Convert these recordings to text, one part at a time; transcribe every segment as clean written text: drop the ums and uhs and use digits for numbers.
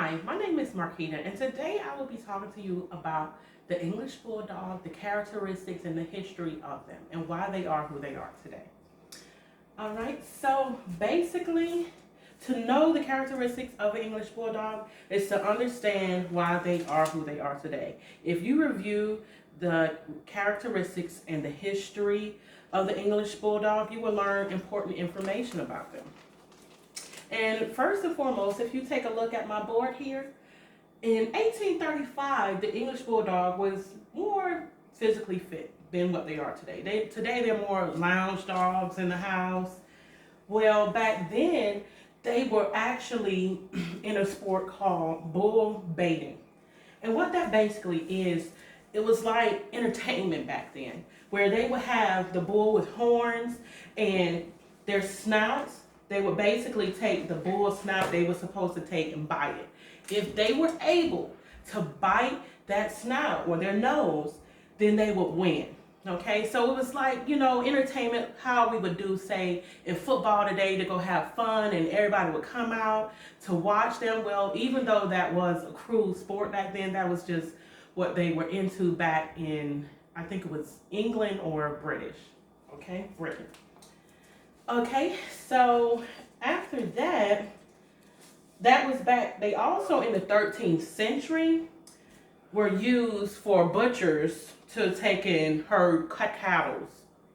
Hi, my name is Marquita, and today I will be talking to you about the English Bulldog, the characteristics and the history of them, and why they are who they are today. All right, so basically, to know the characteristics of an English Bulldog is to understand why they are who they are today. If you review the characteristics and the history of the English Bulldog, you will learn important information about them. And first and foremost, if you take a look at my board here, in 1835, the English Bulldog was more physically fit than what they are today. Today they're more lounge dogs in the house. Well, back then, they were actually in a sport called bull baiting. And what that basically is, it was like entertainment back then, where they would have the bull with horns and their snouts. They would basically take the bull snout they were supposed to take and bite it. If they were able to bite that snout or their nose, then they would win. Okay, so it was like, entertainment, how we would do, say, in football today to go have fun and everybody would come out to watch them. Well, even though that was a cruel sport back then, that was just what they were into back in, I think it was England or British. Okay, Britain. Okay, so after that, that was back, they also in the 13th century were used for butchers to take in herd cattle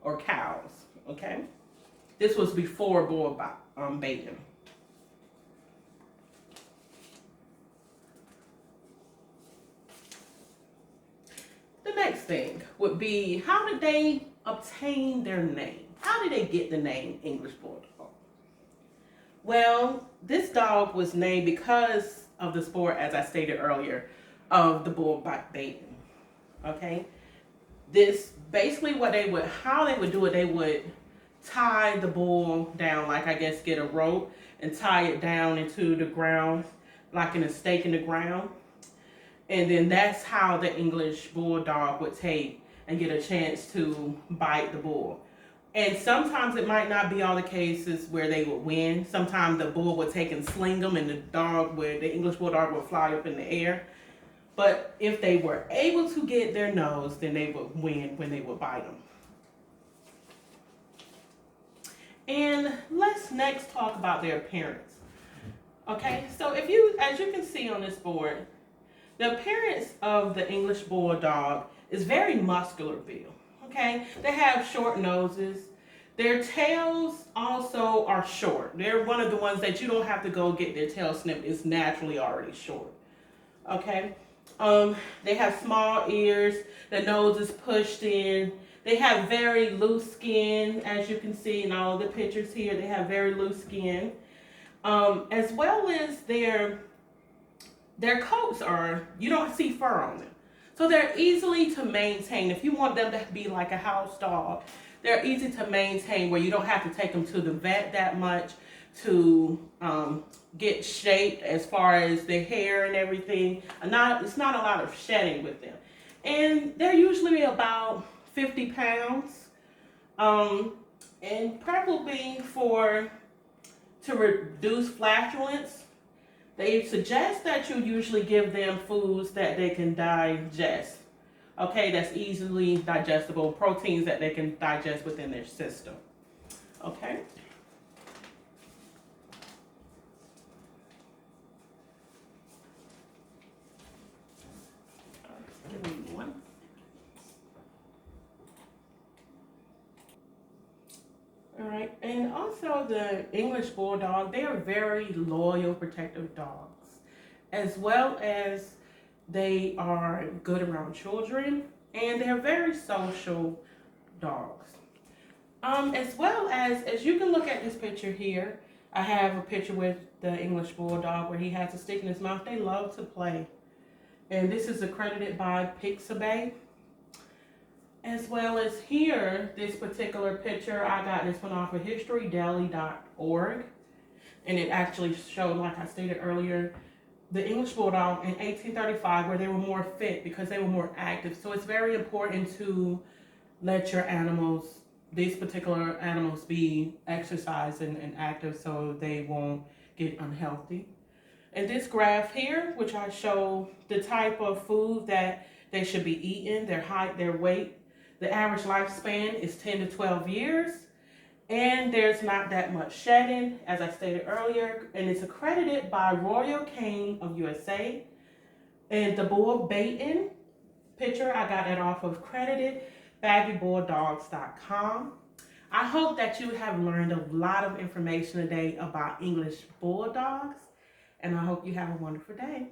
or cows. Okay, this was before bull baiting. The next thing would be, how did they obtain their name? How did they get the name English Bulldog? Well, this dog was named because of the sport, as I stated earlier, of the bull baiting. Okay, this basically how they would do it. They would tie the bull down, like I guess get a rope and tie it down into the ground, like in a stake in the ground, and then that's how the English Bulldog would take and get a chance to bite the bull. And sometimes it might not be all the cases where they would win. Sometimes the bull would take and sling them, and the English Bulldog would fly up in the air. But if they were able to get their nose, then they would win when they would bite them. And let's next talk about their appearance. Okay, so as you can see on this board, the appearance of the English Bulldog is very muscular build. Okay, they have short noses. Their tails also are short. They're one of the ones that you don't have to go get their tail snipped. It's naturally already short. Okay, they have small ears. The nose is pushed in. They have very loose skin, as you can see in all the pictures here. They have very loose skin, as well as their coats you don't see fur on them. So they're easily to maintain. If you want them to be like a house dog, they're easy to maintain where you don't have to take them to the vet that much to get shaped as far as their hair and everything. It's not a lot of shedding with them. And they're usually about 50 pounds. And probably to reduce flatulence, they suggest that you usually give them foods that they can digest. Okay, that's easily digestible, proteins that they can digest within their system. Okay. Give me one. All right, and also the English Bulldog, they are very loyal, protective dogs, as well as they are good around children, and they're very social dogs. As well as you can look at this picture here, I have a picture with the English Bulldog where he has a stick in his mouth. They love to play, and this is accredited by Pixabay. As well as here, this particular picture, I got this one off of historydaily.org. And it actually showed, like I stated earlier, the English Bulldog in 1835 where they were more fit because they were more active. So it's very important to let your animals, these particular animals, be exercised and active so they won't get unhealthy. And this graph here, which I show the type of food that they should be eating, their height, their weight. The average lifespan is 10 to 12 years. And there's not that much shedding, as I stated earlier. And it's accredited by Royal Cane of USA. And the bull baiting picture, I got it off of credited baggybulldogs.com. I hope that you have learned a lot of information today about English bulldogs, and I hope you have a wonderful day.